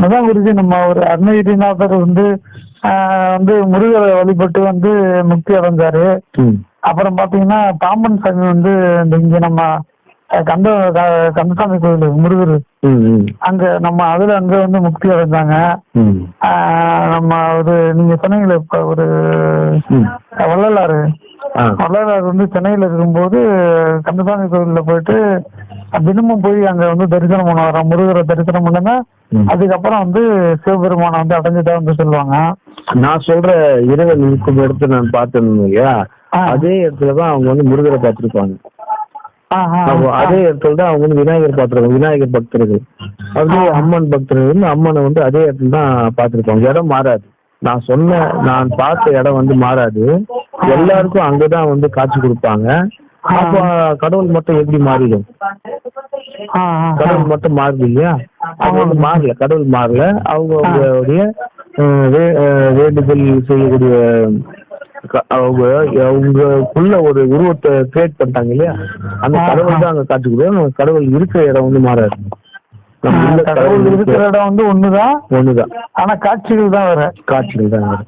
அதான் குருஜி, நம்ம ஒரு அருணகிரிநாதர் வந்து முருகரை வழிபட்டு முக்தி அடைஞ்சாரு. அப்புறம் பாத்தீங்கன்னா பாம்பன் சாமி இங்க நம்ம கந்தசாமி கோயில் முருகர் அங்க அங்க முக்தி அடைஞ்சாங்க. நம்ம நீங்க சொன்னீங்களே இப்ப வள்ளலாறு சென்னையில இருக்கும்போது கந்தசாமி கோயில்ல போயிட்டு தினமும் போய் அங்க தரிசனம் பண்ண வரோம். முருகரை தரிசனம் பண்ணுங்க, அதுக்கப்புறம் சிவபெருமானை அடைஞ்சுதான் சொல்லுவாங்க. நான் சொல்ற இறைவன் இருக்கும் இடத்துல நான் பார்த்தேன் இல்லையா, அதே இடத்துலதான் அவங்க முருகரை பார்த்திருப்பாங்க. அதே இடத்துல தான் அவங்க விநாயகர் பார்த்திருக்காங்க. விநாயகர் பக்தர்கள் அப்படியே அம்மன் பக்தர்கள் அம்மனை அதே இடத்துல தான் பார்த்திருப்பாங்க. இடம் மாறாது. நான் பார்த்த இடம் மாறாது. எல்லாருக்கும் அங்கதான் காட்சி கொடுப்பாங்க. அப்ப கடவுள் மட்டும் எப்படி மாறிடும்? கடவுள் மட்டும் மாறுது இல்லையா? அது மாறல, கடவுள் மாறல. அவங்களுடைய வேண்டுதல் செய்யக்கூடிய அவங்களுக்குள்ள ஒரு உருவத்தை கிரியேட் பண்ணிட்டாங்க இல்லையா, அந்த கடவுள் தான் அங்க காட்சி கொடுக்கும். கடவுள் இருக்கிற இடம் மாறாது. கடவுள் இருக்கிற இடம் ஒண்ணுதான், ஆனா காட்சிகள் தான் வேற. காட்சிகள் தான் வேற.